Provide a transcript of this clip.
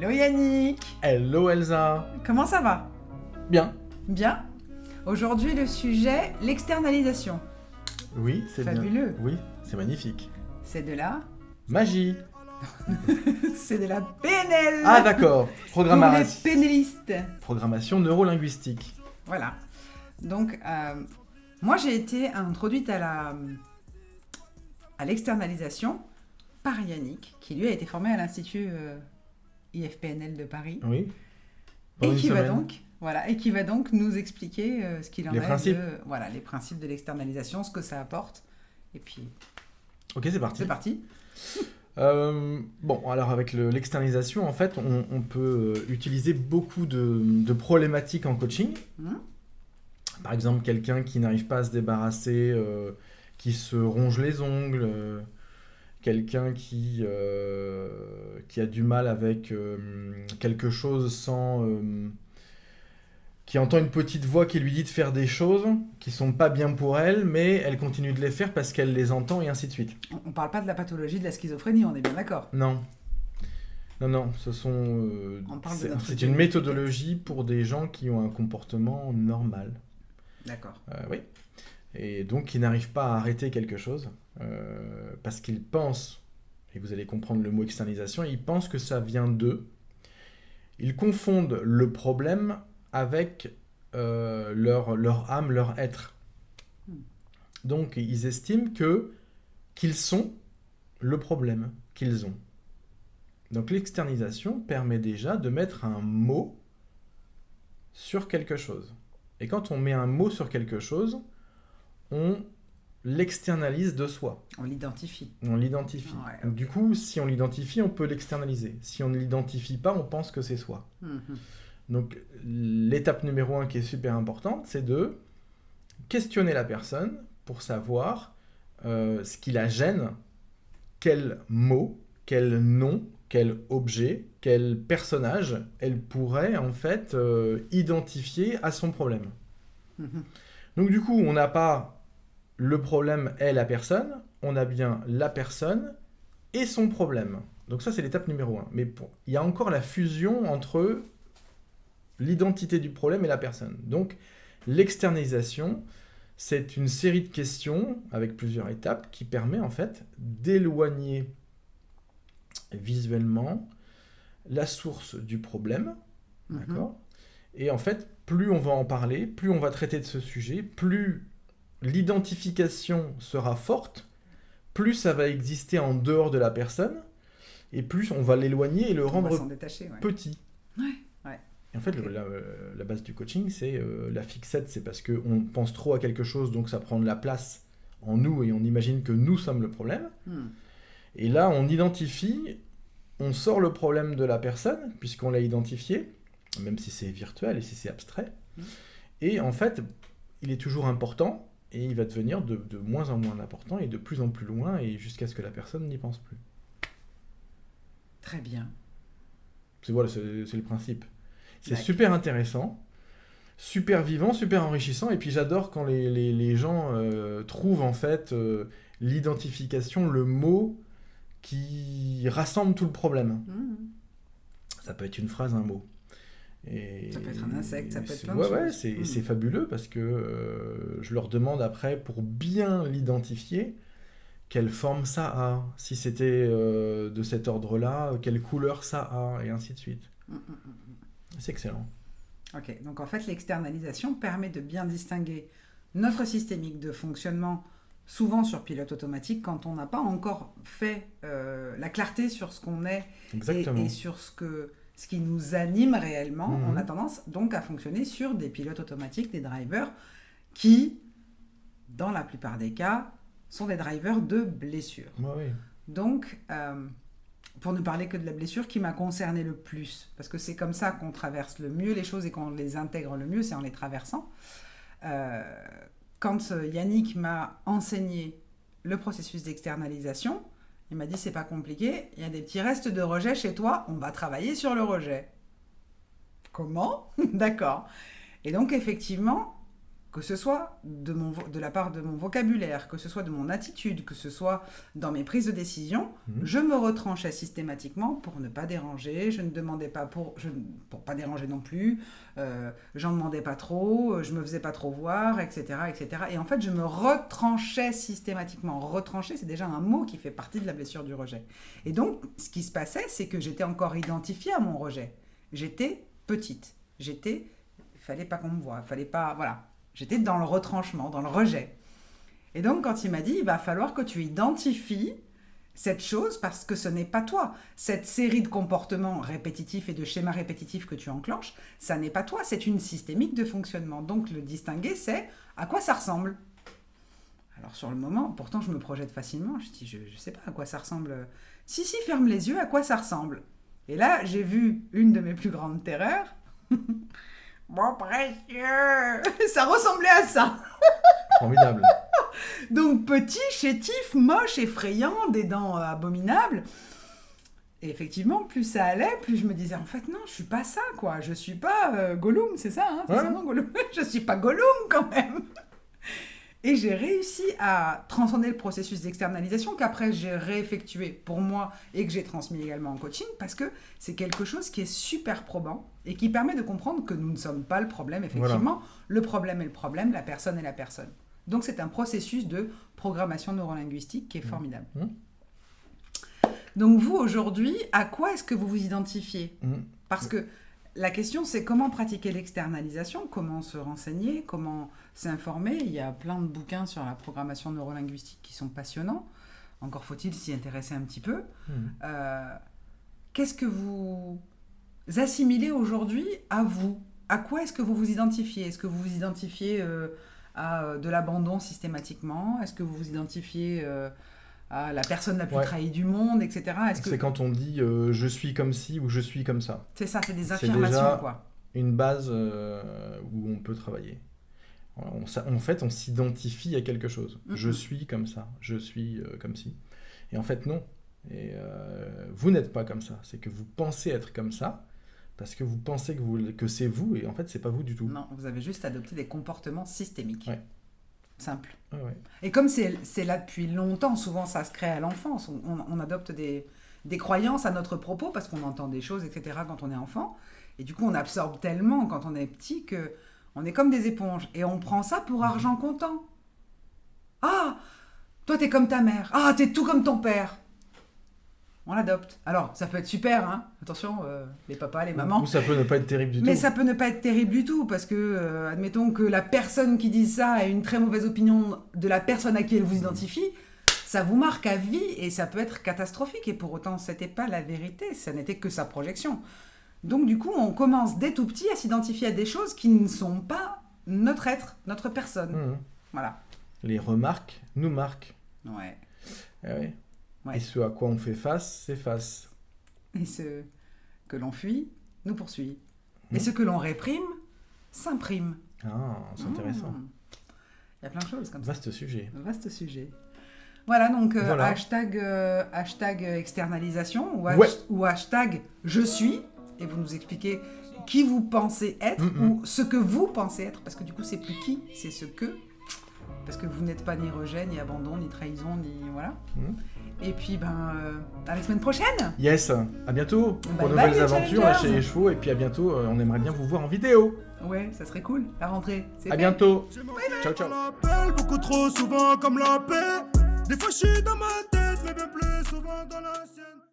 Hello Yannick. Hello Elsa. Comment ça va? Bien. Bien. Aujourd'hui le sujet, l'externalisation. Oui, c'est bien. Fabuleux. Oui, c'est magnifique. C'est de la... Magie. C'est de la PNL. Ah d'accord. Pour les PNListes. Programmation neurolinguistique. Voilà. Donc, moi j'ai été introduite à l'externalisation par Yannick, qui lui a été formé à l'Institut IFPNL de Paris. Oui. Et qui va donc nous expliquer ce qu'il en Les est principes. les principes de l'externalisation, ce que ça apporte. Et puis, Ok, c'est parti. c'est parti. Bon, alors avec l'externalisation, en fait, on peut utiliser beaucoup de problématiques en coaching. Par exemple, quelqu'un qui n'arrive pas à se débarrasser, qui se ronge les ongles, quelqu'un qui a du mal avec quelque chose qui entend une petite voix qui lui dit de faire des choses qui sont pas bien pour elle, mais elle continue de les faire parce qu'elle les entend et ainsi de suite. On parle pas de la pathologie de la schizophrénie, on est bien d'accord. Non, ce sont. On parle de notre c'est une méthodologie pour des gens qui ont un comportement normal. D'accord. Oui. Et donc qui n'arrivent pas à arrêter quelque chose parce qu'ils pensent, et vous allez comprendre le mot externalisation, ils pensent que ça vient d'eux. Ils confondent le problème avec leur âme, leur être. Donc ils estiment qu'ils sont le problème qu'ils ont. Donc l'externalisation permet déjà de mettre un mot sur quelque chose. Et quand on met un mot sur quelque chose, on l'externalise de soi. On l'identifie. On l'identifie. Ouais, Donc, du coup, si on l'identifie, on peut l'externaliser. Si on ne l'identifie pas, on pense que c'est soi. Donc l'étape numéro 1 qui est super importante, c'est de questionner la personne pour savoir ce qui la gêne, quel mot, quel nom, quel objet, quel personnage elle pourrait en fait identifier à son problème. Donc du coup, on n'a pas le problème est la personne, on a bien la personne et son problème. Donc ça, c'est l'étape numéro 1. Mais il y a encore la fusion entre l'identité du problème et la personne. Donc l'externalisation, c'est une série de questions avec plusieurs étapes qui permet en fait d'éloigner visuellement la source du problème, d'accord ? Et en fait, plus on va en parler, plus on va traiter de ce sujet, plus l'identification sera forte, plus ça va exister en dehors de la personne, et plus on va l'éloigner et le rendre petit. Ouais. Et en fait, la base du coaching, c'est la fixette, c'est parce qu'on pense trop à quelque chose, donc ça prend de la place en nous, et on imagine que nous sommes le problème. Et là, on identifie, on sort le problème de la personne, puisqu'on l'a identifié, même si c'est virtuel et si c'est abstrait. Et en fait, il est toujours important, et il va devenir de moins en moins important, et de plus en plus loin, et jusqu'à ce que la personne n'y pense plus. Très bien. C'est le principe. C'est super intéressant, super vivant, super enrichissant, et puis j'adore quand les gens trouvent en fait l'identification, le mot qui rassemble tout le problème. Ça peut être une phrase, un mot. Et ça peut être un insecte, ça peut être plein de choses. Ouais, c'est fabuleux parce que je leur demande après, pour bien l'identifier, quelle forme ça a, si c'était de cet ordre-là, quelle couleur ça a, et ainsi de suite. C'est excellent. Ok, donc en fait, l'externalisation permet de bien distinguer notre systémique de fonctionnement, souvent sur pilote automatique, quand on n'a pas encore fait la clarté sur ce qu'on est et sur ce qui nous anime réellement. On a tendance donc à fonctionner sur des pilotes automatiques, des drivers, qui, dans la plupart des cas, sont des drivers de blessure. Oui. Donc, pour ne parler que de la blessure qui m'a concerné le plus, parce que c'est comme ça qu'on traverse le mieux les choses et qu'on les intègre le mieux, c'est en les traversant. Quand Yannick m'a enseigné le processus d'externalisation, il m'a dit c'est pas compliqué, il y a des petits restes de rejet chez toi, on va travailler sur le rejet. Comment ? D'accord. Et donc effectivement, que ce soit de la part de mon vocabulaire, que ce soit de mon attitude, que ce soit dans mes prises de décision, je me retranchais systématiquement pour ne pas déranger, je ne demandais pas pour pas déranger non plus, j'en demandais pas trop, je me faisais pas trop voir, etc., etc. Et en fait, je me retranchais systématiquement. Retrancher, c'est déjà un mot qui fait partie de la blessure du rejet. Et donc, ce qui se passait, c'est que j'étais encore identifiée à mon rejet. J'étais petite. Il fallait pas qu'on me voie, fallait pas, voilà. J'étais dans le retranchement, dans le rejet. Et donc, quand il m'a dit, il va falloir que tu identifies cette chose parce que ce n'est pas toi. Cette série de comportements répétitifs et de schémas répétitifs que tu enclenches, ça n'est pas toi, c'est une systémique de fonctionnement. Donc, le distinguer, c'est à quoi ça ressemble. Alors, sur le moment, pourtant, je me projette facilement. Je dis, je sais pas à quoi ça ressemble. Si, ferme les yeux, à quoi ça ressemble. Et là, j'ai vu une de mes plus grandes terreurs. Mon précieux, ça ressemblait à ça. Formidable. Donc petit, chétif, moche, effrayant, des dents abominables. Et effectivement, plus ça allait, plus je me disais, en fait, non, je suis pas ça, quoi. Je suis pas Gollum, c'est ça, hein, c'est ça, non, Gollum. Je suis pas Gollum, quand même. Et j'ai réussi à transcender le processus d'externalisation qu'après j'ai réeffectué pour moi et que j'ai transmis également en coaching parce que c'est quelque chose qui est super probant et qui permet de comprendre que nous ne sommes pas le problème, effectivement. Voilà. Le problème est le problème, la personne est la personne. Donc c'est un processus de programmation neurolinguistique qui est formidable. Donc vous, aujourd'hui, à quoi est-ce que vous vous identifiez ? Parce que la question, c'est comment pratiquer l'externalisation, comment se renseigner, comment s'informer. Il y a plein de bouquins sur la programmation neurolinguistique qui sont passionnants. Encore faut-il s'y intéresser un petit peu. Qu'est-ce que vous assimilez aujourd'hui à vous ? À quoi est-ce que vous vous identifiez ? Est-ce que vous vous identifiez à de l'abandon systématiquement ? Est-ce que vous vous identifiez à la personne la plus trahie du monde, etc. C'est quand on dit je suis comme ci ou je suis comme ça. C'est ça, c'est des affirmations, déjà quoi. Une base où on peut travailler. En fait, on s'identifie à quelque chose. Je suis comme ça, je suis comme ci. Et en fait, non. Et vous n'êtes pas comme ça. C'est que vous pensez être comme ça parce que vous pensez que c'est vous et en fait, c'est pas vous du tout. Non, vous avez juste adopté des comportements systémiques. Ouais. Simple. Ouais. Et comme c'est là depuis longtemps, souvent ça se crée à l'enfance. On adopte des croyances à notre propos parce qu'on entend des choses, etc. quand on est enfant. Et du coup, on absorbe tellement quand on est petit qu'on est comme des éponges. Et on prend ça pour argent comptant. Ah, toi t'es comme ta mère. Ah, t'es tout comme ton père. On l'adopte. Alors, ça peut être super, hein. Attention, les papas, les mamans. Ou ça peut ne pas être terrible du tout. Mais ça peut ne pas être terrible du tout, parce que, admettons que la personne qui dit ça a une très mauvaise opinion de la personne à qui elle vous identifie, ça vous marque à vie et ça peut être catastrophique. Et pour autant, c'était pas la vérité, ça n'était que sa projection. Donc, du coup, on commence dès tout petit à s'identifier à des choses qui ne sont pas notre être, notre personne. Voilà. Les remarques nous marquent. Ouais. Ouais. Et ce à quoi on fait face, s'efface. Et ce que l'on fuit, nous poursuit. Et ce que l'on réprime, s'imprime. Ah, c'est intéressant. Il y a plein de choses comme Vaste sujet. Vaste sujet. Voilà, donc voilà. hashtag externalisation ou hashtag je suis. Et vous nous expliquez qui vous pensez être ou ce que vous pensez être. Parce que du coup, c'est plus qui, c'est ce que. Parce que vous n'êtes pas ni rejet, ni abandon, ni trahison, ni... Voilà. Et puis, à la semaine prochaine. Yes, à bientôt pour de nouvelles aventures chez les chevaux. Et puis à bientôt, on aimerait bien vous voir en vidéo. Ouais, ça serait cool, la rentrée. À bientôt. Ciao, ciao. Beaucoup trop souvent comme la paix. Des fois je suis dans ma tête, mais bien plus souvent dans la sienne.